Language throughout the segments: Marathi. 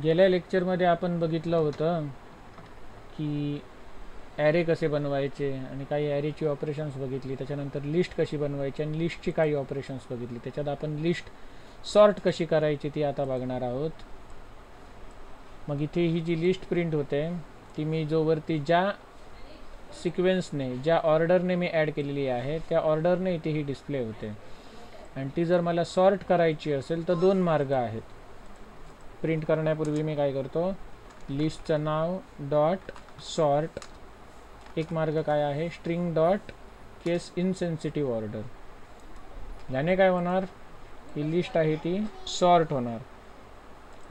गेल्या लेक्चरमध्ये आपण बघितलं होतं की ॲरे कसे बनवायचे आणि काही ॲरेची ऑपरेशन्स बघितली, त्याच्यानंतर लिस्ट कशी बनवायची आणि लिस्टची काही ऑपरेशन्स बघितली. त्याच्यात आपण लिस्ट सॉर्ट कशी करायची ती आता बघणार आहोत. मग इथे ही जी लिस्ट प्रिंट होते ती मी जो वरती ज्या सिक्वेन्सने ज्या ऑर्डरने मी ॲड केलेली आहे त्या ऑर्डरने इथे ही डिस्प्ले होते. आणि ती जर मला सॉर्ट करायची असेल तर दोन मार्ग आहेत. प्रिंट करण्यापूर्वी मी काय करतो, लिस्टचं नाव डॉट सॉर्ट, एक मार्ग काय आहे स्ट्रिंग डॉट केस इनसेन्सिटिव्ह ऑर्डर. याने काय होणार, ही लिस्ट आहे ती सॉर्ट होणार.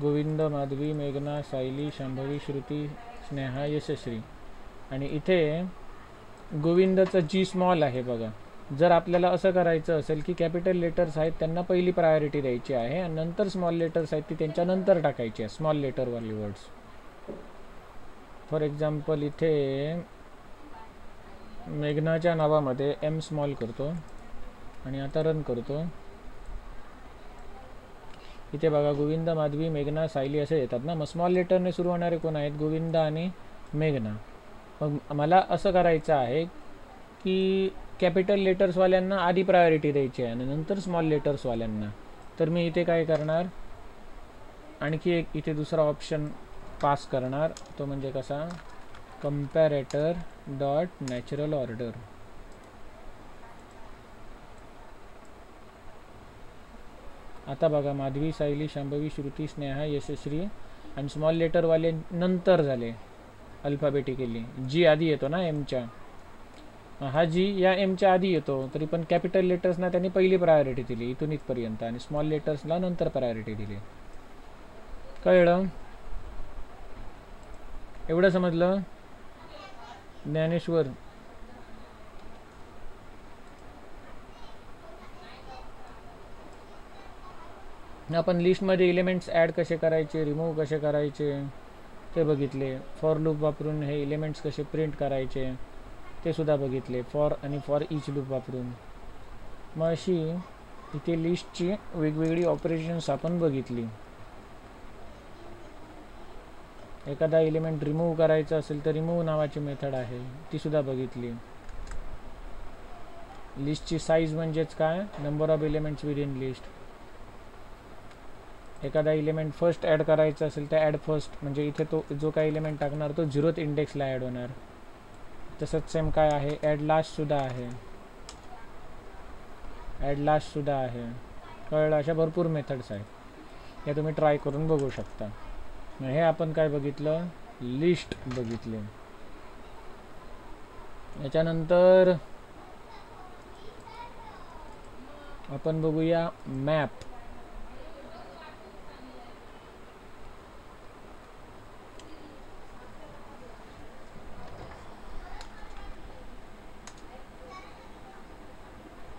गोविंद, माधवी, मेघना, सायली, शांभवी, श्रुती, स्नेहा, यशश्री. आणि इथे गोविंदचं जी स्मॉल आहे बघा. जर आपल्याला असं करायचं असेल की कॅपिटल लेटर्स आहेत त्यांना पहिली प्रायोरिटी द्यायची आहे आणि नंतर स्मॉल लेटर्स आहेत ती त्यांच्यानंतर टाकायची आहे, स्मॉल लेटरवाली वर्ड्स. फॉर एक्झाम्पल इथे मेघनाच्या नावामध्ये एम स्मॉल करतो आणि आता रन करतो. इथे बघा गोविंद, माधवी, मेघना, सायली असे येतात ना. मग स्मॉल लेटरने सुरू होणारे कोण आहेत, गोविंद आणि मेघना. मग मला असं करायचं आहे की कॅपिटल लेटर्सवाल्यांना आधी प्रायोरिटी द्यायची आहे आणि नंतर स्मॉल लेटर्सवाल्यांना. तर मी इथे काय करणार, आणखी एक इथे दुसरा ऑप्शन पास करणार, तो म्हणजे कसा, कंपॅरेटर डॉट नॅचरल ऑर्डर. आता बघा माधवी, सायली, शांभवी, श्रुती, स्नेहा, यशश्री आणि स्मॉल लेटरवाले नंतर झाले अल्फाबेटिकली. जी आधी येतो ना एमच्या, हा जी या एमच्या आधी येतो, तरी पण कॅपिटल लेटर्सना त्यांनी पहिली प्रायोरिटी दिली इथून इथपर्यंत आणि स्मॉल लेटर्सला नंतर प्रायोरिटी दिली. कळलं? एवढं समजलं ज्ञानेश्वर? आपण लिस्टमध्ये एलिमेंट्स ॲड कसे करायचे, रिमूव्ह कसे करायचे ते बघितले. फॉर लूप वापरून हे एलिमेंट्स कसे प्रिंट करायचे ते सुद्धा बघितले, फॉर आणि फॉर इच लूप वापरून. मग अशी इथे लिस्टची वेगवेगळी ऑपरेशन्स आपण बघितली. एखादा एलिमेंट रिमूव्ह करायचा असेल तर रिमूव्ह नावाची मेथड आहे, ती सुद्धा बघितली. लिस्टची साईज म्हणजेच काय, number of elements with in list. एखादा एलिमेंट फर्स्ट ॲड करायचा असेल तर ॲड फर्स्ट, म्हणजे इथे तो जो काही एलिमेंट टाकणार तो 0th इंडेक्सला ॲड होणार. तसंच सेम काय आहे, ॲड लास्टसुद्धा आहे, ॲड लास्टसुद्धा आहे. कळलं? अशा भरपूर मेथड्स आहेत, या तुम्ही ट्राय करून बघू शकता. हे आपण काय बघितलं, लिस्ट बघितली. याच्यानंतर आपण बघूया मॅप.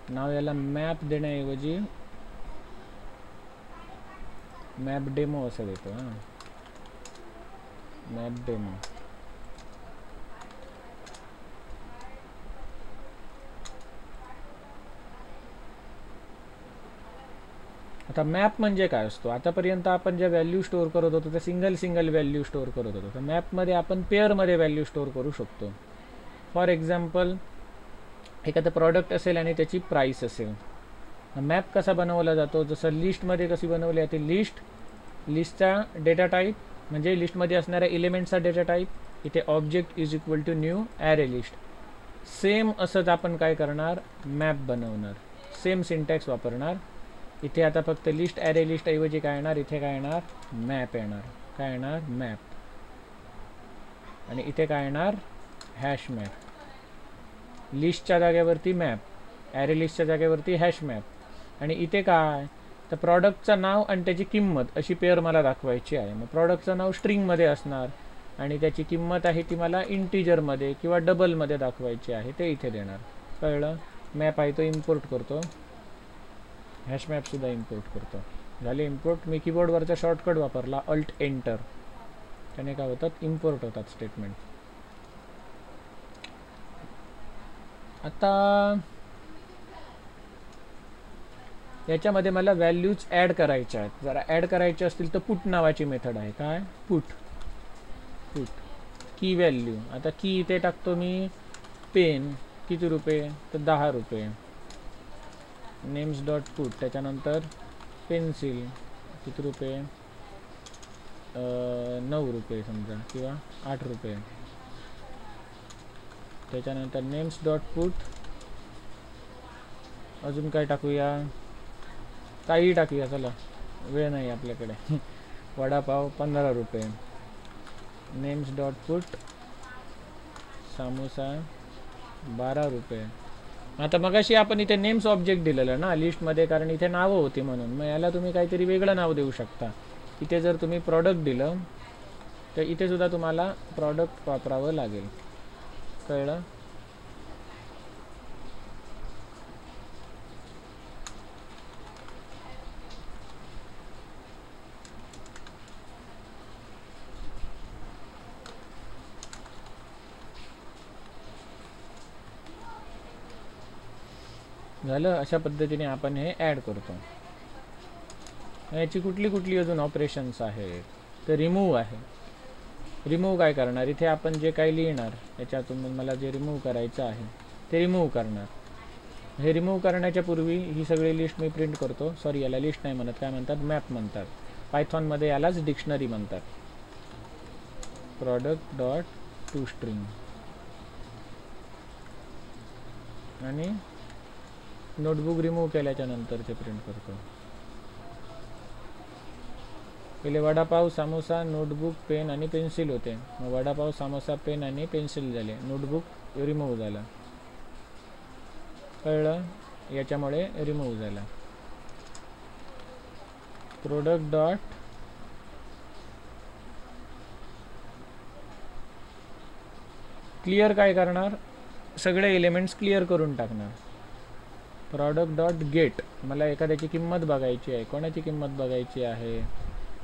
नाव याला मॅप देण्याऐवजी मॅप डेमो असं देतो. हां, मॅप डेमो. आता मॅप म्हणजे काय असतो, आतापर्यंत आपण ज्या व्हॅल्यू स्टोअर करत होतो त्या सिंगल व्हॅल्यू स्टोअर करत होतो. तर मॅपमध्ये आपण पेअरमध्ये व्हॅल्यू स्टोअर करू शकतो. फॉर एक्झाम्पल एखादं प्रॉडक्ट असेल आणि त्याची प्राईस असेल. मॅप कसा बनवला जातो, जसं लिस्टमध्ये कशी बनवली जाते, लिस्टचा डेटा टाईप म्हणजे लिस्टमध्ये असणाऱ्या एलिमेंटचा डेटा टाईप. इथे object is equal to new array list. Same असंच आपण काय करणार, मॅप बनवणार, सेम सिंटॅक्स वापरणार. इथे आता फक्त लिस्ट ॲरे लिस्ट ऐवजी काय येणार, इथे काय येणार, मॅप येणार. काय येणार, मॅप. आणि इथे काय येणार, हॅश मॅप. लिस्टच्या जागेवरती मॅप, ॲरे लिस्टच्या जागेवरती हॅश मॅप. आणि इथे काय, तर प्रॉडक्टचं नाव आणि त्याची किंमत अशी पेअर मला दाखवायची आहे. मग प्रॉडक्टचं नाव स्ट्रिंगमध्ये असणार आणि त्याची किंमत आहे ती मला इंटिजरमध्ये किंवा डबलमध्ये दाखवायची आहे, ते इथे देणार. कळलं? मॅप आहे तो इम्पोर्ट करतो, हॅश मॅपसुद्धा इम्पोर्ट करतो. झाले इम्पोर्ट. मी कीबोर्डवरचा शॉर्टकट वापरला अल्ट एंटर, त्याने काय होतात, इम्पोर्ट होतात स्टेटमेंट. आता याच्यामध्ये मला व्हॅल्यूज ॲड करायच्या आहेत. जरा ॲड करायचे असतील तर पुट नावाची मेथड आहे. काय पुट की व्हॅल्यू. आता की इथे टाकतो मी पेन किती रुपये तर 10 रुपये. नेम्स डॉट पुट त्याच्यानंतर पेन्सिल किती रुपये 9 रुपये समजा किंवा 8 रुपये. त्याच्यानंतर नेम्स डॉट पुट अजून काय टाकूया काही टाकूया चला वेळ नाही आपल्याकडे. वडापाव 15 रुपये. नेम्स डॉट पुट समोसा 12 रुपये. आता मगाशी आपण इथे नेम्स ऑब्जेक्ट दिलेलं ना लिस्टमध्ये कारण इथे नावं होती म्हणून. मग याला तुम्ही काहीतरी वेगळं नाव देऊ शकता. इथे जर तुम्ही प्रॉडक्ट दिलं तर इथे सुद्धा तुम्हाला प्रॉडक्ट वापरावं लागेल. कळलं. झालं. अशा पद्धतीने आपण हे ॲड करतो. याची कुठली अजून ऑपरेशन्स आहेत तर रिमूव्ह आहे. रिमूव्ह काय करणार इथे आपण जे काही लिहिणार याच्यातून मला जे रिमूव्ह करायचं आहे ते रिमूव्ह करणार. हे रिमूव्ह करण्याच्या पूर्वी ही सगळी लिस्ट मी प्रिंट करतो. सॉरी याला लिस्ट नाही म्हणत काय म्हणतात मॅप म्हणतात. पायथॉनमध्ये यालाच डिक्शनरी म्हणतात. प्रॉडक्ट डॉट टू स्ट्रिंग आणि नोटबुक रिमूव्ह केल्याच्या नंतर ते प्रिंट करतो. पहिले वडापाव समोसा नोटबुक पेन आणि पेन्सिल होते. मग वडापाव समोसा पेन आणि पेन्सिल झाले. नोटबुक रिमूव्ह झाला. कळलं. याच्यामुळे रिमूव्ह झाला. प्रोडक्ट डॉट क्लिअर काय करणार सगळे एलिमेंट्स क्लिअर करून टाकणार. प्रॉडक्ट डॉट गेट मला एखाद्याची किंमत बघायची आहे. कोणाची किंमत बघायची आहे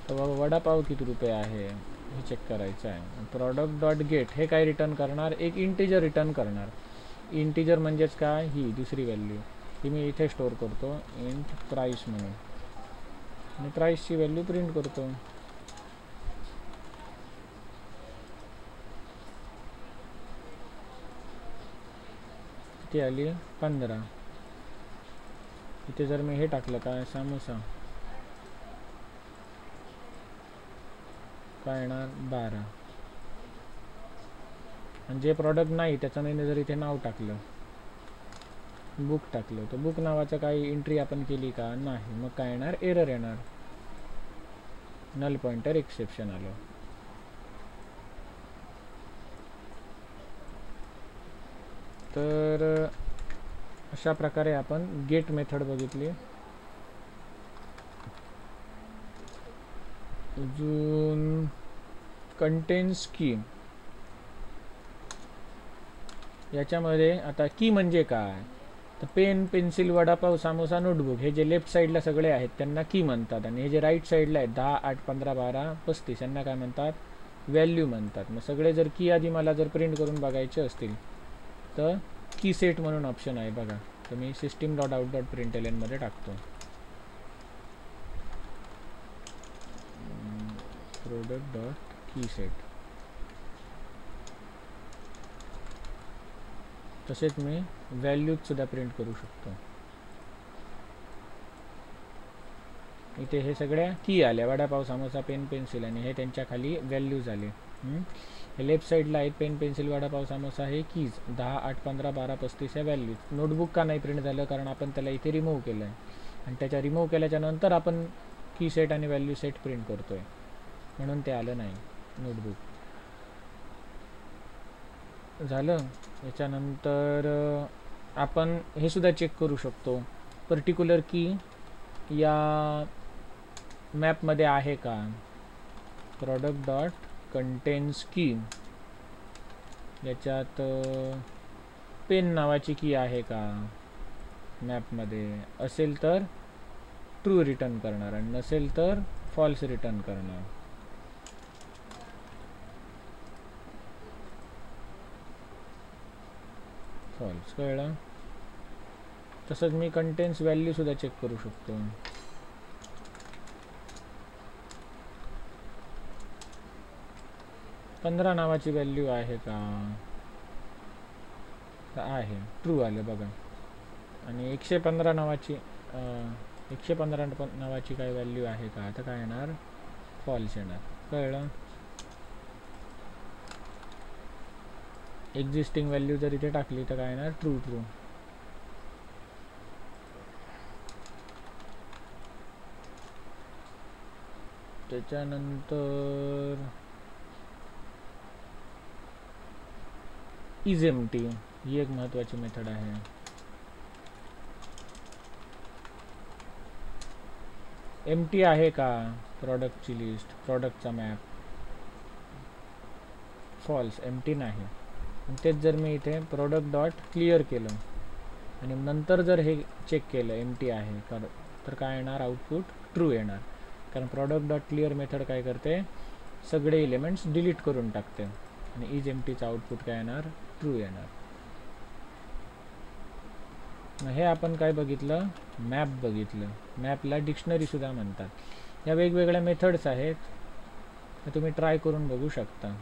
तर वडापाव किती रुपये आहे हे चेक करायचं आहे. प्रॉडक्ट डॉट गेट हे काय रिटर्न करणार एक इंटिजर रिटर्न करणार. इंटिजर म्हणजेच काय ही दुसरी व्हॅल्यू ही मी इथे स्टोअर करतो इंट प्राईस म्हणून आणि प्राईसची व्हॅल्यू प्रिंट करतो. ती आली 15. इथे जर मी हे टाकलं काय समोसा काय येणार 12. आणि जे प्रॉडक्ट नाही त्याचं मी जर इथे नाव टाकलं बुक टाकलं तर बुक नावाचं काही एंट्री आपण केली का नाही. मग काय येणार एरर येणार. नल पॉइंटर एक्सेप्शन आलं. तर अशा प्रकारे आपण गेट मेथड बघितली. अजून कंटेन्स की याच्यामध्ये आता की म्हणजे काय तर pen pencil vada pav samosa notebook हे जे लेफ्ट साईडला सगळे आहेत त्यांना की म्हणतात आणि हे जे राईट साईडला आहेत 10 8 15 12 35 यांना काय म्हणतात व्हॅल्यू म्हणतात. मग सगळे जर की आधी मला जर प्रिंट करून बघायचे असतील तर की सेट म्हणून ऑप्शन आहे बघा. तर मी सिस्टीम डॉट आउट डॉट प्रिंटएलएन मध्ये टाकतो प्रोडक्ट डॉट की सेट. तसेच मी व्हॅल्यूज सुद्धा प्रिंट करू शकतो. इथे हे सगळ्या की आल्या वडापाव समोसा पेन पेन्सिल आणि हे त्यांच्या खाली व्हॅल्यूज आले. हे लेफ्ट साईडला आहेत पेन पेन्सिल वडापाव समोसा हे कीज 10 8 15 12 35 या व्हॅल्यूज. नोटबुक का नाही प्रिंट झालं कारण आपण त्याला इथे रिमूव्ह केलं आहे आणि त्याच्या रिमूव्ह केल्याच्या नंतर आपण की सेट आणि व्हॅल्यू सेट प्रिंट करतोय म्हणून ते आलं नाही नोटबुक. झालं. याच्यानंतर आपण हे सुद्धा चेक करू शकतो पर्टिक्युलर की या मॅपमध्ये आहे का. प्रॉडक्ट डॉट कंटेन्स की याच्यात पेन नावाची की आहे का मॅपमध्ये. असेल तर ट्रू रिटर्न करणार आणि नसेल तर फॉल्स रिटर्न करणार. फॉल्स कळलं. तसंच मी कंटेन्स व्हॅल्यू सुद्धा चेक करू शकतो. पंधरा नावाची व्हॅल्यू आहे का? आहे, ट्रू आलं बघा. आणि 115 नावाची 115 नावाची काय व्हॅल्यू आहे का? आता काय येणार? फॉल्स येणार. कळलं? एक्झिस्टिंग व्हॅल्यू जर इथे टाकली तर काय येणार? True true. त्याच्यानंतर इज एम्प्टी ही एक महत्त्वाची मेथड आहे. एम्प्टी आहे का प्रॉडक्टची लिस्ट, प्रॉडक्टचा मॅप? फॉल्स, एम्प्टी नाही. तेच जर मी इथे प्रॉडक्ट डॉट क्लिअर केलं आणि नंतर जर हे चेक केलं एम्प्टी आहे तर काय येणार? आउटपुट ट्रू येणार. कारण प्रॉडक्ट डॉट क्लिअर मेथड काय करते? सगळे एलिमेंट्स डिलीट करून टाकते. आणि इज एम्प्टीचं आउटपुट काय येणार? ट्रू येणार. हे आपण काय बघितलं? मॅप बघितलं. मॅपला डिक्शनरी सुद्धा म्हणतात. या वेगवेगळ्या मेथड्स आहेत, तर तुम्ही ट्राय करून बघू शकता.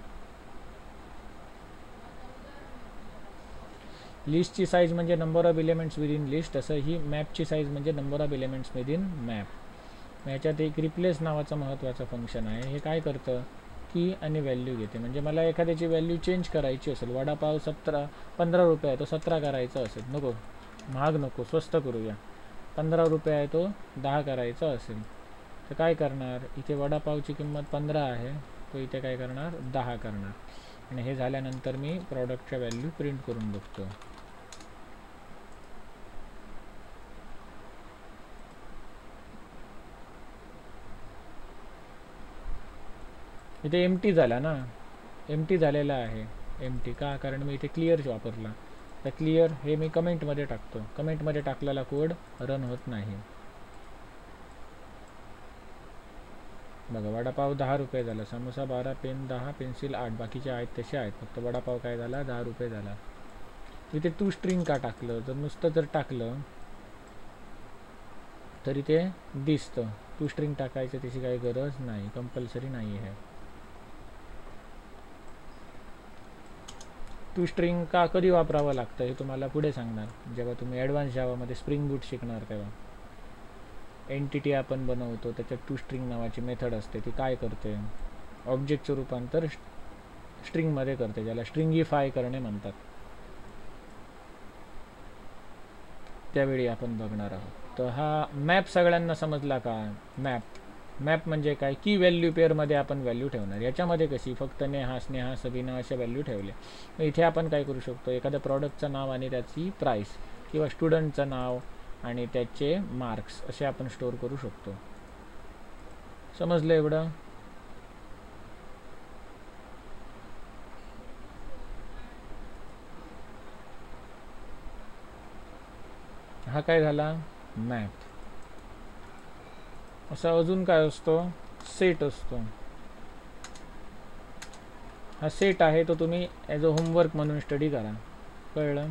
लिस्टची साईज म्हणजे number of elements within list, असं ही मॅपची साईज म्हणजे number of elements within map. याच्यात एक रिप्लेस नावाचं महत्त्वाचं फंक्शन आहे. हे काय करतं? की आणि व्हॅल्यू घेते. म्हणजे मला एखाद्याची व्हॅल्यू चेंज करायची असेल, वडापाव 15 रुपये आहे तो 17 करायचा असेल, नको महाग नको, स्वस्त करूया. 15 रुपये आहे तो 10 करायचा असेल, तर काय करणार? इथे वडापावची किंमत 15 आहे, तो इथे काय करणार? 10 करणार. आणि हे झाल्यानंतर मी प्रॉडक्टच्या व्हॅल्यू प्रिंट करून बघतो. इथे एम्प्टी झाला ना, एम्प्टी झालेला आहे. एम्प्टी का? कारण मी इथे क्लिअर वापरला. तर क्लिअर हे मी कमेंटमध्ये टाकतो. कमेंटमध्ये टाकलेला कोड रन होत नाही. बघा, वडापाव 10 रुपये झाला, समोसा 12, पेन 10, पेन्सिल 8, बाकीचे आहेत तसे आहेत, फक्त वडापाव काय झाला? 10 रुपये झाला. इथे टू स्ट्रिंग का टाकलं? जर नुसतं जर टाकलं तर इथे दिसतं. टू स्ट्रिंग टाकायचं त्याची काही गरज नाही, कंपल्सरी नाही आहे. टू स्ट्रिंग का कधी वापरावं लागतं हे तुम्हाला पुढे सांगणार, जेव्हा तुम्ही ॲडव्हान्स जावामध्ये स्प्रिंग बूट शिकणार तेव्हा. एंटिटी आपण बनवतो, त्याच्यात टू स्ट्रिंग नावाची मेथड असते. ती काय करते? ऑब्जेक्टचं रूपांतर स्ट्रिंगमध्ये करते, ज्याला स्ट्रिंगिफाय करणे म्हणतात. त्यावेळी आपण बघणार आहोत. तर हा मॅप सगळ्यांना समजला का? मॅप म्हणजे काय? की व्हॅल्यू पेअरमध्ये आपण व्हॅल्यू ठेवणार. याच्यामध्ये कशी फक्त नेहा, स्नेहा, सबीना अशा व्हॅल्यू ठेवले. मग इथे आपण काय करू शकतो? एखाद्या प्रॉडक्टचं नाव आणि त्याची प्राईस, किंवा स्टुडंटचं नाव आणि त्याचे मार्क्स असे आपण स्टोअर करू शकतो. समजलं एवढं? हा काय झाला? मॅप. असा अजून काय असतो? सेट असतो. हा सेट आहे तो तुम्ही ॲज अ होमवर्क म्हणून स्टडी करा. कळलं?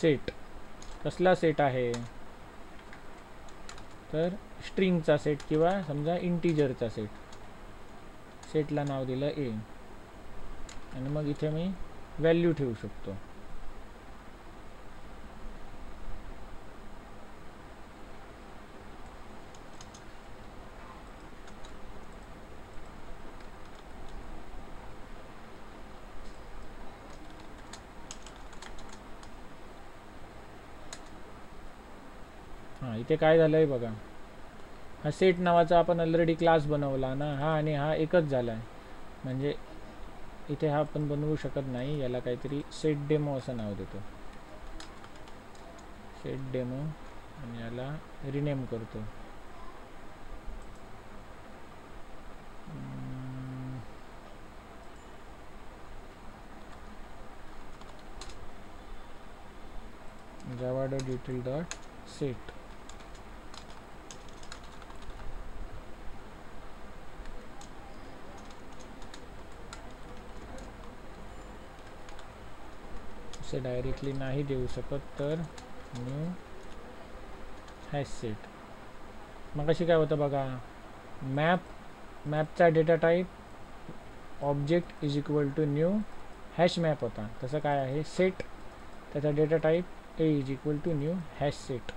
सेट कसला सेट आहे? तर स्ट्रिंगचा सेट किंवा समजा इंटिजरचा सेट. सेटला नाव दिलं ए, आणि मग इथे मी व्हॅल्यू ठेवू शकतो. हां, इथे काय झालं आहे बघा. हा सेट नावाचा आपण ऑलरेडी क्लास बनवला ना, हा आणि हा एकच झाला आहे. म्हणजे इथे हा आपण बनवू शकत नाही. याला काहीतरी सेट डेमो असं नाव देतो. सेट डेमो, आणि याला रिनेम करतो. java.util.set. असे डायरेक्टली नाही देऊ शकत, तर न्यू हॅश सेट. मग अशी काय होतं बघा, मॅपचा data type object is equal to new hash map होता. तसं काय आहे, सेट त्याचा data type A is equal to new hash set.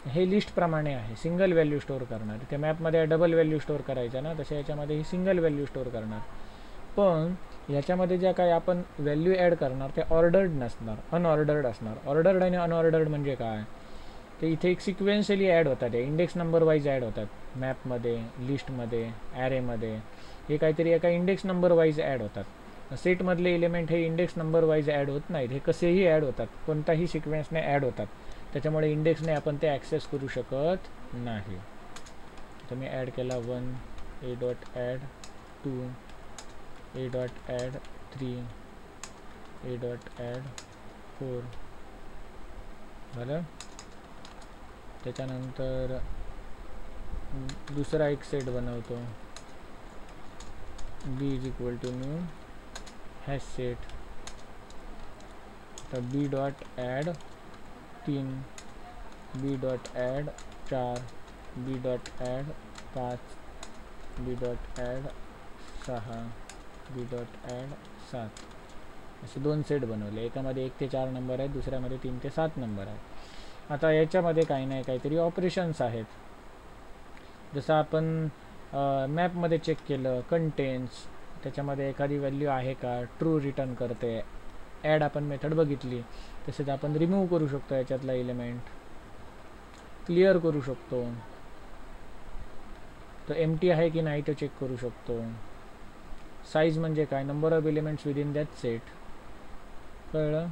हे लिस्टप्रमाणे आहे, सिंगल व्हॅल्यू स्टोअर करणार. त्या मॅपमध्ये डबल व्हॅल्यू स्टोअर करायच्या ना, तसे याच्यामध्ये ही सिंगल व्हॅल्यू स्टोअर करणार. पण ह्याच्यामध्ये ज्या काही आपण व्हॅल्यू ॲड करणार त्या ऑर्डर्ड नसणार, अनऑर्डर्ड असणार. ऑर्डर्ड आणि अनऑर्डर्ड म्हणजे काय, ते इथे एक सिक्वेन्शियली ॲड होतात, इंडेक्स नंबर वाईज ॲड होतात मॅपमध्ये, लिस्टमध्ये, ॲरेमध्ये. हे काहीतरी एका इंडेक्स नंबर वाईज ॲड होतात. सेटमधले एलिमेंट हे इंडेक्स नंबर वाईज ॲड होत नाहीत, हे कसेही ॲड होतात, कोणताही सिक्वेन्सने ॲड होतात. त्याच्यामुळे इंडेक्सने आपण ते ॲक्सेस करू शकत नाही. तर मी ॲड केला 1, A dot add 2, A dot add 3, A dot add 4 झालं. त्याच्यानंतर दुसरा एक सेट बनवतो, B is equal to new hash set. तर B dot add 3, B dot add 4, B dot add 5, B dot add 6, B dot add 7. असे 2 सेट बनवले. एकामध्ये 1 ते 4 नंबर आहेत, दुसऱ्यामध्ये 3 ते 7 नंबर आहेत. आता याच्यामध्ये काही नाही काहीतरी ऑपरेशन्स आहेत. जसं आपण मॅपमध्ये चेक केलं, कंटेन्स, त्याच्यामध्ये एखादी व्हॅल्यू आहे का, ट्रू रिटर्न करते. ॲड आपण मेथड बघितली. तसेच आपण रिमूव्ह करू शकतो याच्यातला एलिमेंट, क्लिअर करू शकतो, तो एम्प्टी आहे की नाही तो चेक करू शकतो. साईज म्हणजे काय, number of elements within that set. कळलं.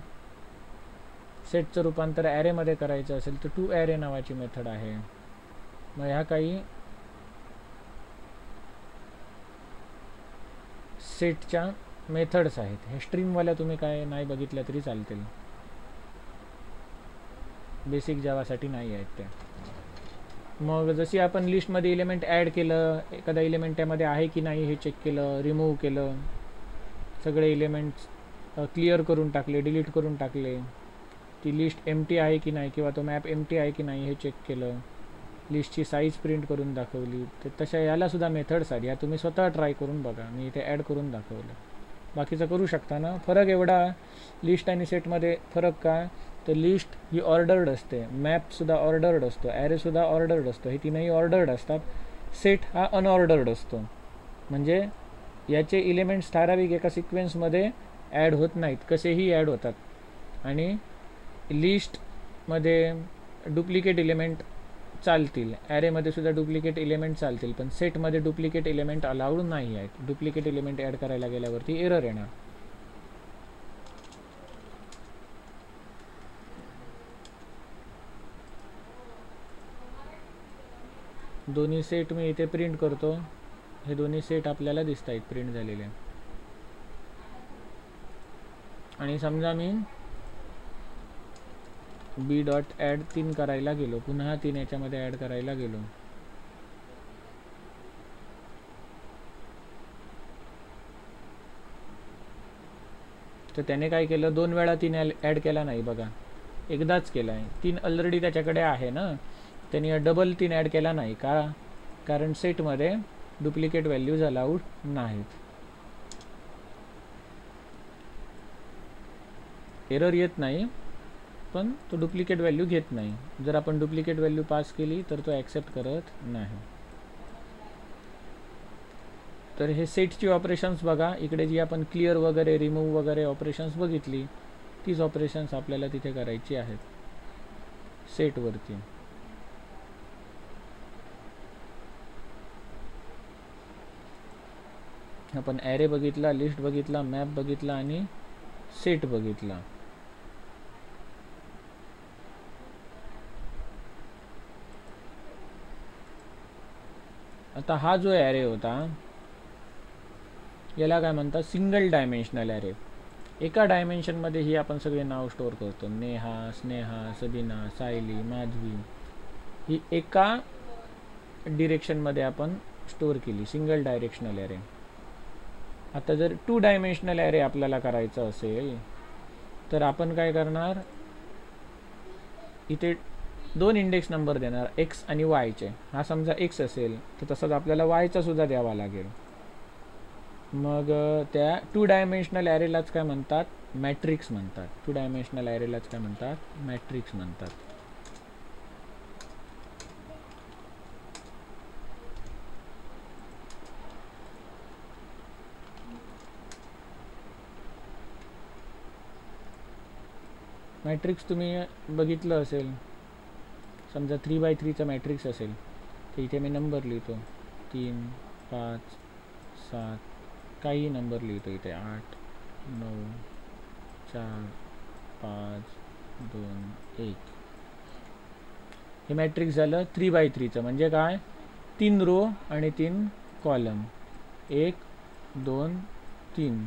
सेटचं रूपांतर ॲरेमध्ये करायचं असेल तर टू ॲरे नावाची मेथड आहे. मग ह्या काही सेटच्या मेथड्स आहेत. हे स्ट्रीमवाल्या तुम्ही काय नाही बघितल्या तरी चालतील, बेसिक जावासाठी नाही आहेत त्या. मग जशी आपण लिस्टमध्ये एलिमेंट ॲड केलं, एखादा एलिमेंट त्यामध्ये आहे की नाही हे चेक केलं, रिमूव्ह केलं, सगळे एलिमेंट्स क्लिअर करून टाकले, डिलीट करून टाकले, ती लिस्ट एम्प्टी आहे की नाही किंवा तो मॅप एम्प्टी आहे की नाही हे चेक केलं, लिस्टची साईज प्रिंट करून दाखवली. तर तशा यालासुद्धा मेथड्स आहेत. या तुम्ही स्वतः ट्राय करून बघा, मी इथे ॲड करून दाखवलं. बाकीचं करू शकता ना. फरक एवढा लिस्ट आणि सेटमध्ये फरक काय, तर लिस्ट ही ऑर्डर्ड असते, मॅपसुद्धा ऑर्डर्ड असतो, ॲरेसुद्धा ऑर्डर्ड असतो, हे तीनही ऑर्डर्ड असतात. सेट हा अनऑर्डर्ड असतो, म्हणजे याचे एलिमेंट्स ठराविक एका सिक्वेन्समध्ये ॲड होत नाहीत, कसेही ॲड होतात. आणि लिस्टमध्ये डुप्लिकेट एलिमेंट चालतील, ॲरेमध्ये सुद्धा डुप्लिकेट एलिमेंट चालतील, पण सेटमध्ये डुप्लिकेट एलिमेंट अलाउड नाही आहेत. डुप्लिकेट एलिमेंट ॲड करायला गेल्यावरती एरर येणार. दोन्ही सेट मी इथे प्रिंट करतो. हे दोन्ही सेट आपल्याला दिसत आहेत प्रिंट झालेले. आणि समजा मी बी डॉट ॲड 3 करायला गेलो, पुन्हा 3 याच्यामध्ये ॲड करायला गेलो, तर त्याने काय केलं, 2 वेळा 3 ॲड केला नाही बघा, एकदाच केला आहे. 3 ऑलरेडी त्याच्याकडे आहे ना, त्यांनी डबल 3 ॲड केला नाही का, कारण सेटमध्ये डुप्लिकेट व्हॅल्यूज अलाउड नाहीत. एरर येत नाही, पण तो डुप्लिकेट व्हॅल्यू घेत नाही. जर आपण डुप्लिकेट व्हॅल्यू पास केली तर तो ॲक्सेप्ट करत नाही. तर हे सेटची ऑपरेशन्स बघा. इकडे जी आपण क्लिअर वगैरे, रिमूव्ह वगैरे ऑपरेशन्स बघितली, तीच ऑपरेशन्स आपल्याला तिथे करायची आहेत सेटवरती. आपण ॲरे बघितला, लिस्ट बघितला, मॅप बघितला आणि सेट बघितला. आता हा जो ॲरे होता याला काय म्हणतात, सिंगल डायमेन्शनल ॲरे. एका डायमेन्शनमध्ये ही आपण सगळे नाव स्टोअर करतो. नेहा, स्नेहा, सबिना, सायली, माधवी, ही एका डिरेक्शनमध्ये आपण स्टोअर केली, सिंगल डायरेक्शनल ॲरे. आता जर 2 डायमेन्शनल ॲरे आपल्याला करायचं असेल तर आपण काय करणार, इथे 2 इंडेक्स नंबर देणार, एक्स आणि वायचे. हा समजा एक्स असेल तर तसंच आपल्याला वायचा सुद्धा द्यावा लागेल. मग त्या 2 डायमेन्शनल ॲरेलाच काय म्हणतात, मॅट्रिक्स म्हणतात. 2 डायमेन्शनल ॲरेलाच काय म्हणतात, मॅट्रिक्स म्हणतात. मॅट्रिक्स तुम्ही बघितलं असेल, समजा 3x3चा मॅट्रिक्स असेल तर इथे मी नंबर लिहितो 3 5 7, काही नंबर लिहितो इथे 8 9 4 5 2 1. हे मॅट्रिक्स झालं 3x3चं. म्हणजे काय, 3 रो आणि 3 कॉलम, 1 2 3,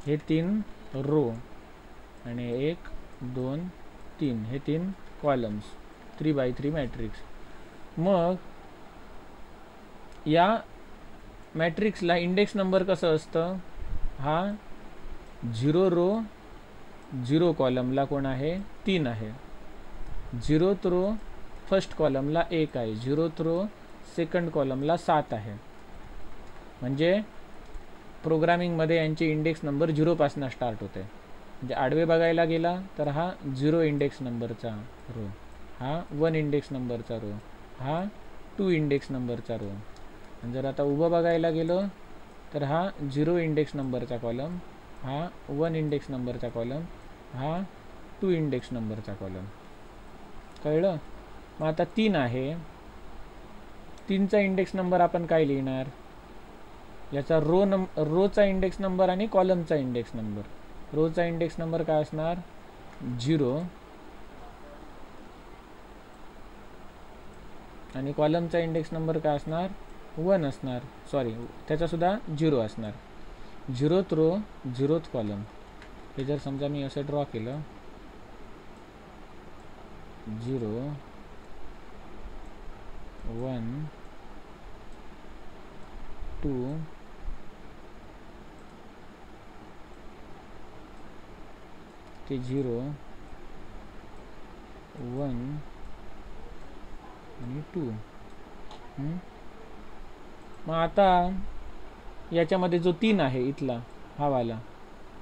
हे 3 रो आणि 1 2 3 हे 3 कॉलम्स, 3x3 मॅट्रिक्स. मग या मॅट्रिक्सला इंडेक्स नंबर कसं असतं, हा 0 रो 0 कॉलमला कोण आहे, 3 आहे. 0th रो फर्स्ट कॉलमला 1 आहे. 0th रो सेकंड कॉलमला 7 आहे. म्हणजे प्रोग्रामिंगमध्ये यांचे इंडेक्स नंबर 0पासून स्टार्ट होते. म्हणजे आडवे बघायला गेला तर हा 0 इंडेक्स नंबरचा रो, हा 1 इंडेक्स नंबरचा रो, हा 2 इंडेक्स नंबरचा रो. आणि जर आता उभं बघायला गेलो तर हा 0 इंडेक्स नंबरचा कॉलम, हा 1 इंडेक्स नंबरचा कॉलम, हा 2 इंडेक्स नंबरचा कॉलम. कळलं. मग आता 3 आहे, 3चा इंडेक्स नंबर आपण काय लिहिणार, याचा रोचा इंडेक्स नंबर आणि कॉलमचा इंडेक्स नंबर. रोचा इंडेक्स नंबर काय असणार, 0 आणि कॉलमचा इंडेक्स नंबर काय असणार, 1 असणार. सॉरी, त्याचासुद्धा 0 असणार. 0th row 0th column. हे जर समजा मी असं ड्रॉ केलं, 0 1 2 ते 0 1 आणि 2. मग आता याच्यामध्ये जो 3 आहे इथला हा वाला,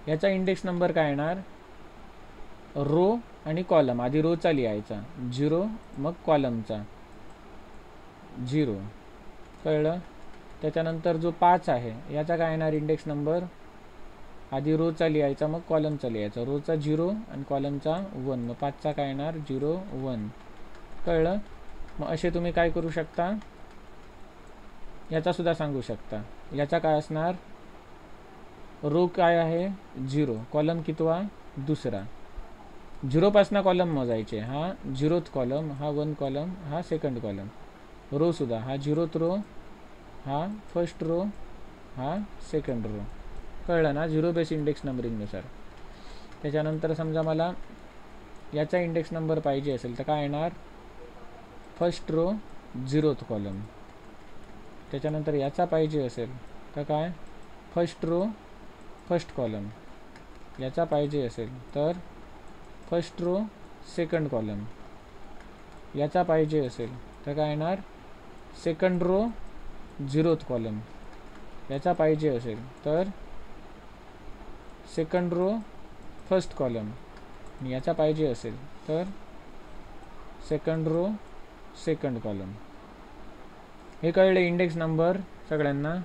याचा इंडेक्स नंबर काय येणार, रो आणि कॉलम. आधी रोचा लिहायचा 0, मग कॉलमचा 0. कळलं. त्याच्यानंतर जो 5 आहे याचा काय येणार इंडेक्स नंबर, आधी रोचा लिहायचा मग कॉलमचा लिहायचा. रोचा 0 आणि कॉलमचा 1, मग 5चा काय येणार 0 1. कळलं. मग असे तुम्ही काय करू शकता, याचासुद्धा सांगू शकता. याचा काय असणार, रो काय आहे 0, कॉलम कितवा दुसरा. 0पासून कॉलम मोजायचे, हा 0th कॉलम, हा 1 कॉलम, हा सेकंड कॉलम. रोसुद्धा हा 0th रो, हा फर्स्ट रो, हा सेकंड रो. कळलं ना, 0 बेस इंडेक्स नंबरिंगनुसार. त्याच्यानंतर समजा मला याचा इंडेक्स नंबर पाहिजे असेल तर काय येणार, फर्स्ट रो 0th कॉलम. त्याच्यानंतर याचा पाहिजे असेल तर काय, फर्स्ट रो फर्स्ट कॉलम. याचा पाहिजे असेल तर फर्स्ट रो सेकंड कॉलम. याचा पाहिजे असेल तर काय येणार, सेकंड रो 0th कॉलम. याचा पाहिजे असेल तर सेकंड रो फर्स्ट कॉलम. याचा पाहिजे असेल तर सेकंड रो सेकंड कॉलम. हे कळले इंडेक्स नंबर सगळ्यांना.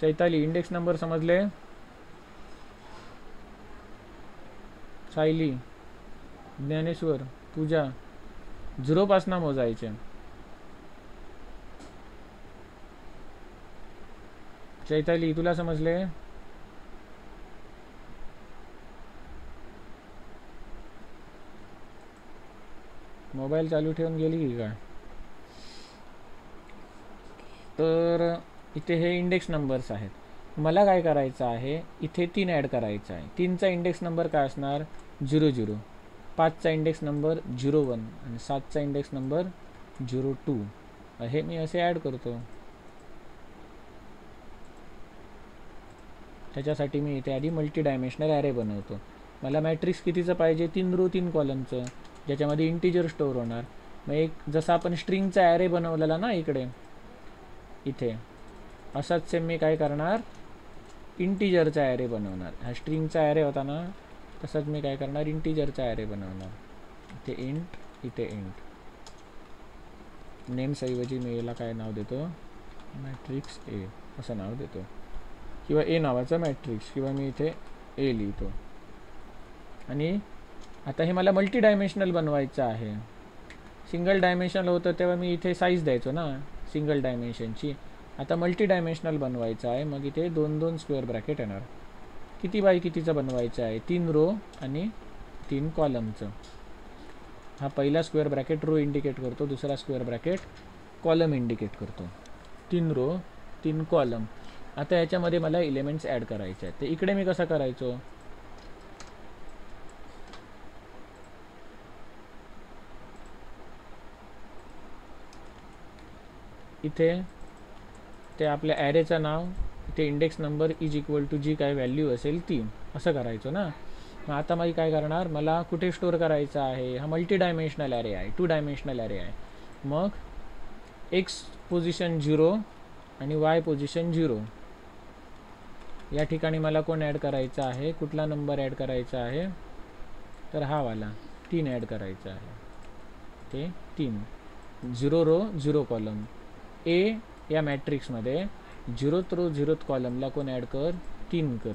चैताली इंडेक्स नंबर समजले, सायली, ज्ञानेश्वर, पूजा, 0पासून मोजायचे. चैताली तुला समजले, मोबाईल चालू ठेवून गेली की काय. तर इथे हे इंडेक्स नंबर्स आहेत. मला काय करायचं आहे, इथे 3 ॲड करायचं आहे. 3चा इंडेक्स नंबर काय असणार 0 0, 5चा इंडेक्स नंबर 0 1 आणि 7चा इंडेक्स नंबर 0 2. हे मी असे ॲड करतो. त्याच्यासाठी मी इथे आधी मल्टी डायमेन्शनल ॲरे बनवतो. मला मॅट्रिक्स कितीचं पाहिजे, 3 रो 3 कॉलमचं, ज्याच्यामध्ये इंटिजर स्टोअर होणार. मग एक जसं आपण स्ट्रिंगचा ॲरे बनवलेला ना इकडे इथे, असाच सेम मी काय करणार, इंटिजरचा ॲरे बनवणार. हा स्ट्रिंगचा ॲरे होता ना, तसंच मी काय करणार, इंटिजरचा ॲरे बनवणार. इथे इंट, इथे इंट. नेम्सऐवजी मी याला काय नाव देतो, मॅट्रिक्स ए असं नाव देतो, किंवा ए नावाचा मॅट्रिक्स, किंवा मी इथे ए लिहितो. आणि आता हे मला मल्टी डायमेन्शनल बनवायचं आहे. सिंगल डायमेन्शनल होतं तेव्हा मी इथे साईज द्यायचो ना सिंगल डायमेन्शनची. आता मल्टी डायमेन्शनल बनवायचं आहे, मग इथे 2-2 स्क्वेअर ब्रॅकेट येणार. किती बाय कितीचं बनवायचं आहे, 3 रो आणि 3 कॉलमचं. हा पहिला स्क्वेअर ब्रॅकेट रो इंडिकेट करतो, दुसरा स्क्वेअर ब्रॅकेट कॉलम इंडिकेट करतो. 3 रो 3 कॉलम. आता याच्यामध्ये मला एलिमेंट्स ॲड करायचे आहेत. ते इकडे मी कसं करायचो, इथे ते आपल्या ॲरेचं नाव, इथे index number is equal to J काय व्हॅल्यू असेल ती, असं करायचो ना. मग आता मी काय करणार, मला कुठे स्टोअर करायचा आहे, हा मल्टी डायमेन्शनल ॲरे आहे, 2 डायमेन्शनल ॲरे आहे. मग एक्स पोझिशन 0 आणि वाय पोझिशन 0 या ठिकाणी मला कोण ॲड करायचा आहे, कुठला नंबर ॲड करायचा आहे, तर हा वाला 3 ॲड करायचा आहे. ते 3, 0 रो 0 कॉलम. ए या मॅट्रिक्समध्ये 0th रो 0th कॉलमला कोण ॲड कर, 3 कर.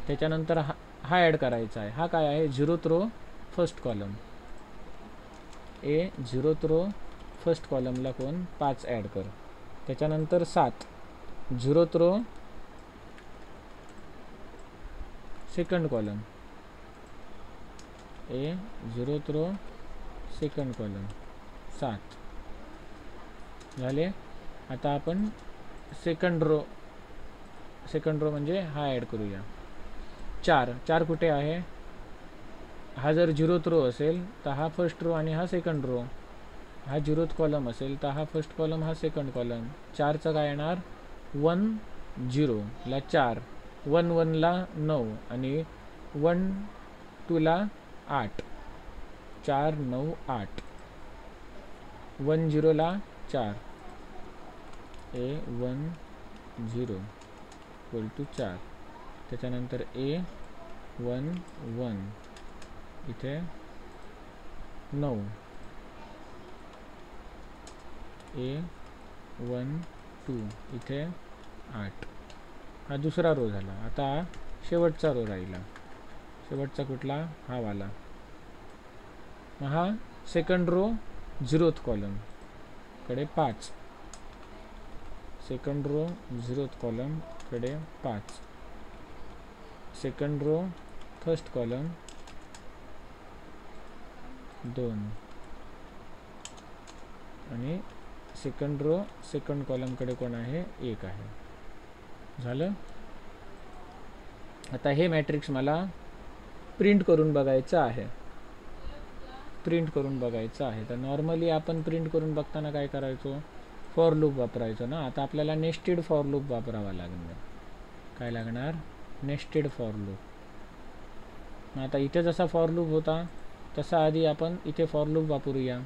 त्याच्यानंतर हा ॲड करायचा आहे, हा काय आहे, 0th रो फर्स्ट कॉलम. ए 0th रो फर्स्ट कॉलमला कोण 5 ॲड कर. त्याच्यानंतर 7 0th रो सेकंड कॉलम. ए 0th रो सेकंड कॉलम 7 झाले. आता आपण सेकंड रो म्हणजे हा ॲड करूया. 4 कुठे आहे, हा जर 0th रो असेल तर हा फर्स्ट रो आणि हा सेकंड रो. हा 0th कॉलम असेल तर हा फर्स्ट कॉलम, हा सेकंड कॉलम. 4चं काय येणार, 1 0 ला 4, 1 1 ला 9 आणि 1 2 ला 8. 4 9 8. 1 0 ला 4. ए 1 0 इक्वल टू 4. त्याच्यानंतर ए 1 1 इथे 9. ए 1 2 इथे 8. हा दुसरा रो झाला. आता शेवटचा रो राहिला. शेवटचा कुठला, हा वाला. मग हा सेकंड रो 0th कॉलम कडे 5. सेकंड रो 0th कॉलम कडे 5. सेकंड रो फर्स्ट कॉलम 2 आणि सेकंड रो सेकंड कॉलमकडे कोण आहे, 1 आहे. झालं. आता हे मॅट्रिक्स मला प्रिंट करून बघायचं आहे. तर नॉर्मली आपण प्रिंट करून बघताना काय करायचो, फॉर लूप वापरायचो ना. आता आपल्याला नेस्टेड फॉर लूप वापरावा लागणार. काय लागणार, नेस्टेड फॉर लूप. आता इथे जसा फॉर लूप होता तसा आधी आपण इथे फॉर लूप वापरूया.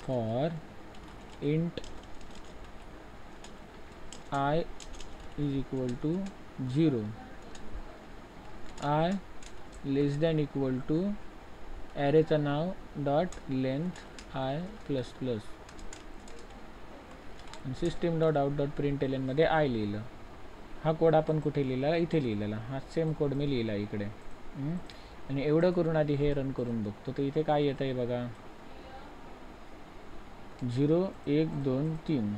For int I is equal to 0, I less than equal to ॲरेचं नाव dot length I plus plus. System dot out dot print मध्ये आय लिहिलं. हा कोड आपण कुठे लिहिला, इथे लिहिलेला. हा सेम कोड मी लिहिला इकडे. आणि एवढं करून आधी हे रन करून बघतो. तर इथे काय येतं आहे बघा, 0 1 2 3.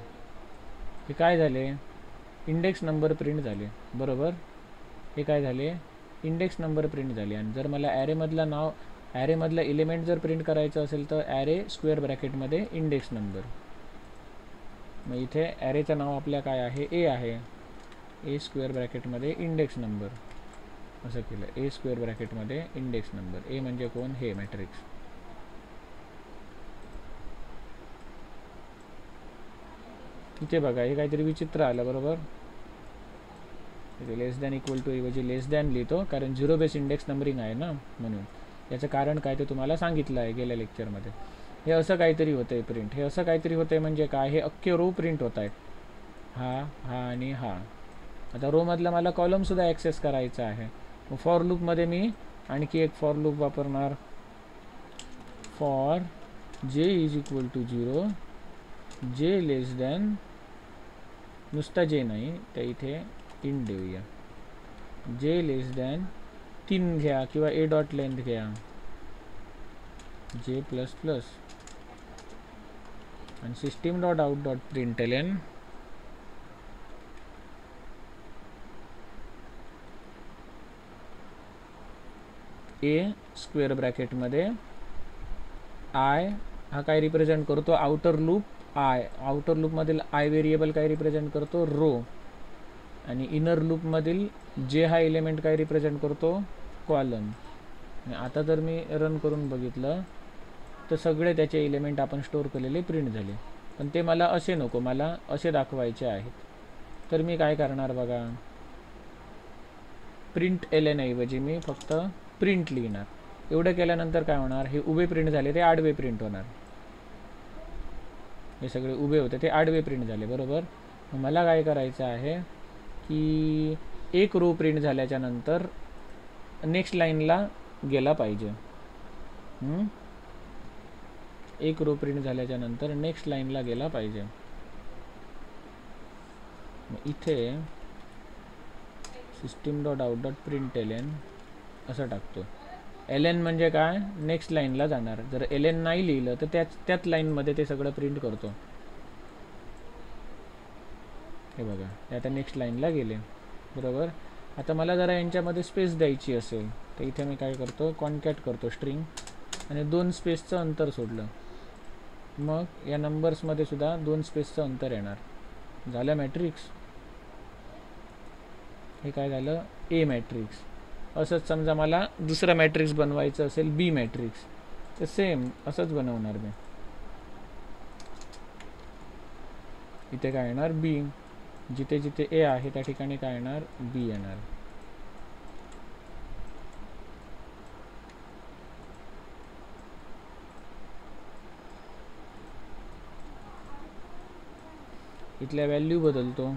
हे काय झाले, इंडेक्स नंबर प्रिंट झाले. बरोबर, हे काय झाले, इंडेक्स नंबर प्रिंट झाले. आणि जर मला ॲरेमधला एलिमेंट जर प्रिंट करायचं असेल तर ॲरे स्क्वेअर ब्रॅकेटमध्ये इंडेक्स नंबर. मग इथे ॲरेचं नाव आपल्या काय आहे, ए आहे. ए स्क्वेअर ब्रॅकेटमध्ये इंडेक्स नंबर असं केलं. ए स्क्वेअर ब्रॅकेटमध्ये इंडेक्स नंबर. ए म्हणजे कोण, हे मॅट्रिक्स. इथे बघा, हे काहीतरी विचित्र आलं. बरोबर, इथे लेस दॅन इक्वल टू ऐवजी लेस दॅन लिहितो, कारण झिरो बेस इंडेक्स नंबरिंग आहे ना म्हणून. याचं कारण काय ते तुम्हाला सांगितलं आहे गेल्या लेक्चरमध्ये. हे असं काहीतरी होतं आहे प्रिंट. हे असं काहीतरी होतं आहे म्हणजे काय, हे अख्खे रो प्रिंट होत आहेत, हा आणि हा. आता रोमधला मला कॉलमसुद्धा ॲक्सेस करायचा आहे. मग फॉर लूपमध्ये मी आणखी एक फॉर लूप वापरणार. फॉर जे इज इक्वल टू 0, जे लेस दॅन, नुसता जे नाही त्या इथे इन देऊया, जे लेस दॅन 3 घ्या किंवा ए डॉट लेंथ घ्या, जे प्लस प्लस, आणि system dot out dot println A square ब्रॅकेटमध्ये आय हा काय रिप्रेझेंट करतो, आउटर लूप आय. आउटर लूपमधील आय व्हेरिएबल काय रिप्रेझेंट करतो, रो. आणि इनर लूपमधील जे हा एलिमेंट काय रिप्रेझेंट करतो, कॉलम. आणि आता जर मी रन करून बघितलं तर सगळे त्याचे एलिमेंट आपण स्टोअर केलेले प्रिंट झाले. पण ते मला असे नको, मला असे दाखवायचे आहेत. तर मी काय करणार बघा, प्रिंट एलएन ऐवजी मी फक्त प्रिंट लिहिणार. एवढं केल्यानंतर काय होणार, हे उभे प्रिंट झाले ते आडवे प्रिंट होणार. हे सगळे उभे होते ते आडवे प्रिंट झाले, बरोबर. मला काय करायचं आहे की एक रो प्रिंट झाल्याच्या नंतर नेक्स्ट लाईनला गेला पाहिजे. एक रो प्रिंट झाल्याच्या नंतर नेक्स्ट लाईनला गेला पाहिजे. इथे system dot out dot print LN असं टाकतो. एलएन म्हणजे काय, नेक्स्ट लाईनला जाणार. जर एलएन नाही लिहिलं तर त्याच लाईनमध्ये ते सगळं प्रिंट करतो. हे बघा, ते आता नेक्स्ट लाईनला गेले, बरोबर. आता मला जरा यांच्यामध्ये स्पेस द्यायची असेल तर इथे मी काय करतो, कॉन्कॅट करतो स्ट्रिंग आणि 2 स्पेसचं अंतर सोडलं. मग या नंबर्समध्ये सुद्धा 2 स्पेसचं अंतर येणार. झालं मॅट्रिक्स. हे काय झालं, ए मॅट्रिक्स. असंच समजा मला दुसरा मॅट्रिक्स बनवायचं असेल, बी मॅट्रिक्स, तर सेम असंच बनवणार मी. इथे काय येणार, बी. जिथे जिथे ए आहे त्या ठिकाणी काय येणार, बी येणार. इथल्या व्हॅल्यू बदलतो.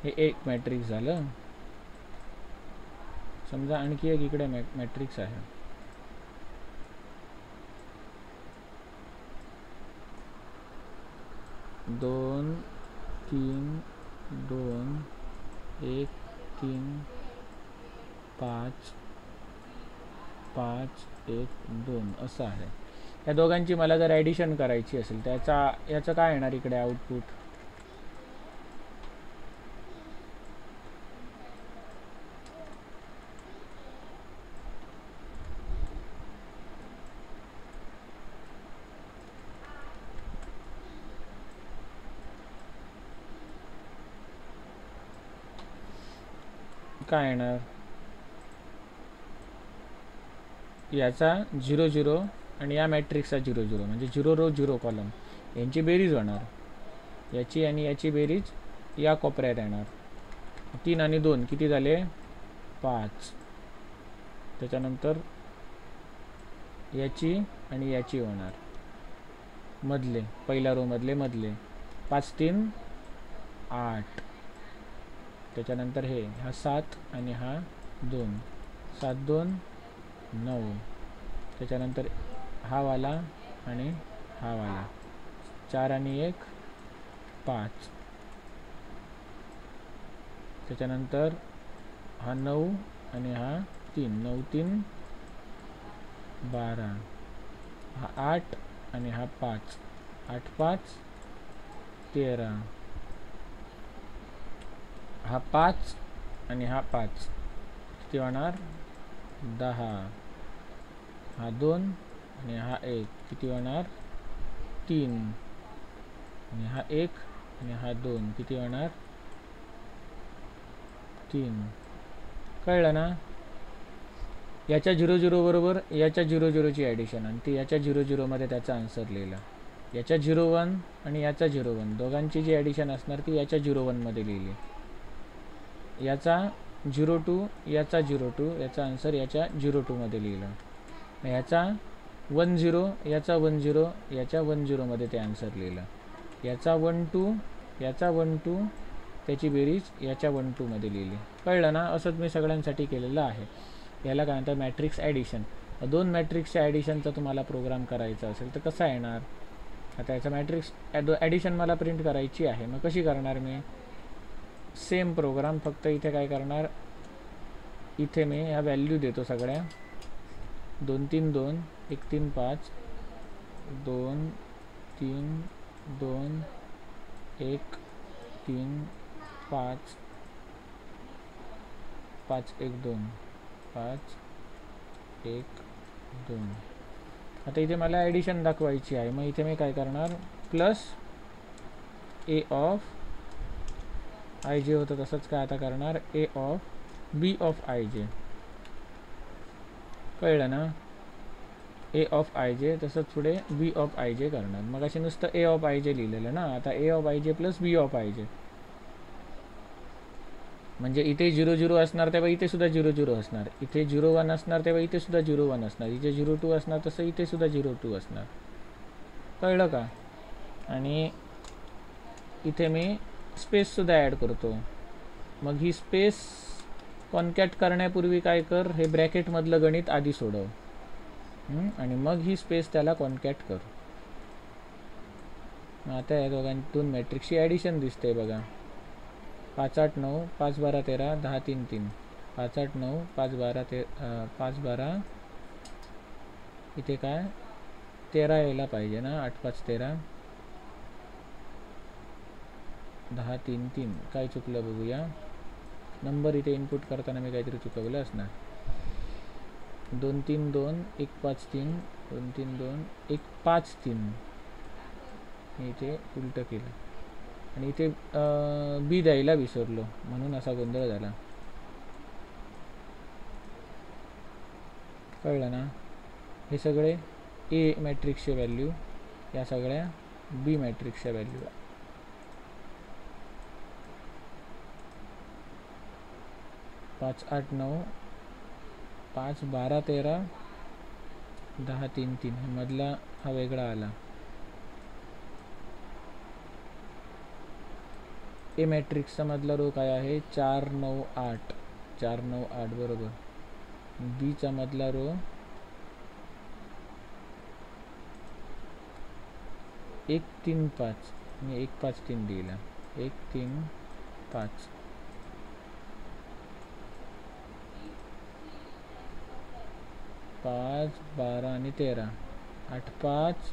हे एक मॅट्रिक्स झालं. समजा आणखी एक इकडे मॅट्रिक्स आहे. दोन 3 2 1 3 5 5 1 2 असं आहे. या दोघांची मला जर ॲडिशन करायची असेल तर याचं काय येणार इकडे आउटपुट, काय येणार, याचा 0 0 आणि या मॅट्रिक्सचा 0 0 म्हणजे 0 रो 0 कॉलम यांची बेरीज होणार. याची आणि याची बेरीज या कोपऱ्यात येणार. 3 आणि 2 किती झाले, 5. त्याच्यानंतर याची आणि याची होणार मधले, पहिल्या रो मधले 5 3 8. त्याच्यानंतर हा 7 आणि हा 2, 7 2 9. त्याच्यानंतर हा वाला आणि हा वाला 4 आणि 1 5. त्याच्यानंतर हा 9 आणि हा 3, 9 3 12. हा 8 आणि हा 5, 8 5 13. हा 5 आणि हा 5 किती होणार, 10. हा 2 आणि हा 1 किती होणार, 3. आणि हा 1 आणि हा 2 किती होणार, 3. कळलं ना. याच्या 0 0 बरोबर याच्या 0 0ची ॲडिशन आणि ती याच्या 0 0 मध्ये त्याचा आन्सर लिहिला. याच्या 0 1 आणि याचा 0 1 दोघांची जी ॲडिशन असणार ती याच्या 0 1 मध्ये लिहिली. याचा 02 याचा 02 याचा आन्सर याच्या 02मध्ये लिहिलं. याचा 10 याचा 10 याच्या 10मध्ये ते आन्सर लिहिलं. याचा 12 याचा 12 त्याची बेरीज याच्या 12मध्ये लिहिली. कळलं ना? असंच मी सगळ्यांसाठी केलेलं आहे. याला काय म्हणतात? Matrix addition. दोन मॅट्रिक्सच्या ॲडिशनचा तुम्हाला प्रोग्राम करायचा असेल तर कसा येणार? आता याचा मॅट्रिक्स ॲडिशन मला प्रिंट करायची आहे. मग कशी करणार मी? सेम प्रोग्राम, फक्त इथे काय करणार, इथे मी ह्या व्हॅल्यू देतो सगळ्या. 2 3 2 1 3 5 2 3 2 1 3 5 5 1 2 5 1 2. आता इथे मला ॲडिशन दाखवायची आहे. मग इथे मी काय करणार? प्लस ए ऑफ आय जे होतं तसंच काय आता करणार? ए ऑफ बी ऑफ आय जे. कळलं ना? ए ऑफ आय जे तसंच पुढे बी ऑफ आय जे करणार. मग असे नुसतं ए ऑफ आय जे लिहिलेलं ना. आता ए ऑफ आय जे प्लस बी ऑफ आय जे, म्हणजे इथे 0 0 असणार तेव्हा इथे सुद्धा 0 0 असणार. इथे 0 1 असणार तेव्हा इथे सुद्धा 0 1 असणार. इथे 0 2 असणार तसं इथे सुद्धा 0 2 असणार. कळलं का? आणि इथे मी स्पेससुद्धा ॲड करतो. मग ही स्पेस कॉन्कॅट करण्यापूर्वी काय कर? हे ब्रॅकेटमधलं गणित आधी सोडव आणि मग ही स्पेस त्याला कॉन्कॅट कर. आता या दोन मॅट्रिक्सची ॲडिशन दिसते बघा. 5 8 9 5 12 13 10 3 3. 5 8 9 5 12 5 12 इथे काय 13 यायला पाहिजे ना. 8 5 13 10 3 3. काय चुकलं बघूया. नंबर इथे इनपुट करताना मी काहीतरी चुकवलं असणार. 2 3 2 1 5 3 2 3 2 1 5 3. मी इथे उलटं केलं आणि इथे बी द्यायला विसरलो म्हणून असा गोंधळ झाला. कळलं ना? हे सगळे ए मॅट्रिक्सचे व्हॅल्यू, या सगळ्या बी मॅट्रिक्सच्या व्हॅल्यू. 5 8 9 5 12 13 10 3 3. मधला हा वेगळा आला. ए मॅट्रिक्सचा मधला रो काय आहे? 4 9 8. 4 9 8 बरोबर. बीचा मधला रो 1 3 5. मी 1 5 3 लिहिला. 1 3 5. 5 12 आणि 13. 8 5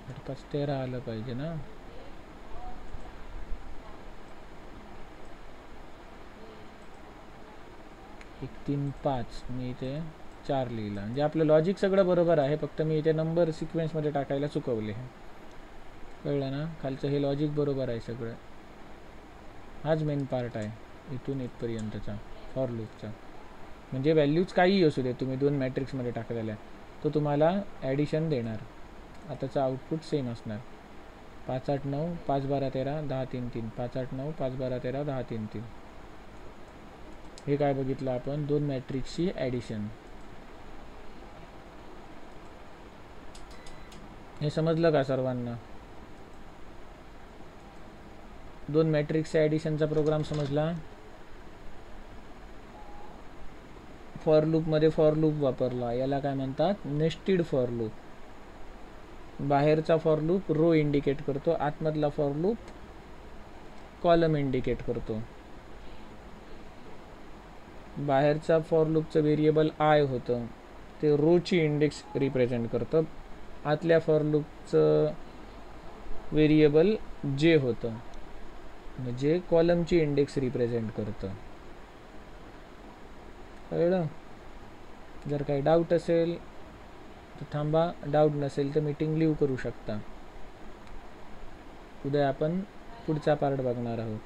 8 5 13 आलं पाहिजे ना. एक 3 5. मी इथे 4 लिहिला. म्हणजे आपलं लॉजिक सगळं बरोबर आहे, फक्त मी इथे नंबर सिक्वेन्समध्ये टाकायला चुकवले. कळलं ना? खालचं हे लॉजिक बरोबर आहे सगळं. हाच मेन पार्ट आहे इथून इथपर्यंतचा फॉर लूपचा. म्हणजे व्हॅल्यूज काही असू दे तुम्ही 2 मॅट्रिक्समध्ये टाकलेल्या, तो तुम्हाला ॲडिशन देणार. आताचा आउटपुट सेम असणार. 5 8 9 5 12 13 10 3 3. 5 8 9 5 12 13 10 3 3. हे काय बघितलं आपण? 2 मॅट्रिक्सची ॲडिशन. हे समजलं का सर्वांना? 2 मॅट्रिक्सच्या ॲडिशनचा प्रोग्राम समजला? फॉर लूपमध्ये फॉर लूप वापरला. याला काय म्हणतात? Nested for loop. बाहेरचा फॉर लूप रो इंडिकेट करतो, आतमधला फॉर लूप कॉलम इंडिकेट करतो. बाहेरचा फॉर लूपचं व्हेरिएबल आय होतं, ते रोची इंडेक्स रिप्रेझेंट करतं. आतल्या फॉर लूपचं व्हेरिएबल जे होतं, म्हणजे कॉलमची इंडेक्स रिप्रेझेंट करतं. कळलं? जर काही डाऊट असेल तर थांबा, डाऊट नसेल तर मीटिंग लीव करू शकता. उद्या आपण पुढचा पार्ट बघणार आहोत.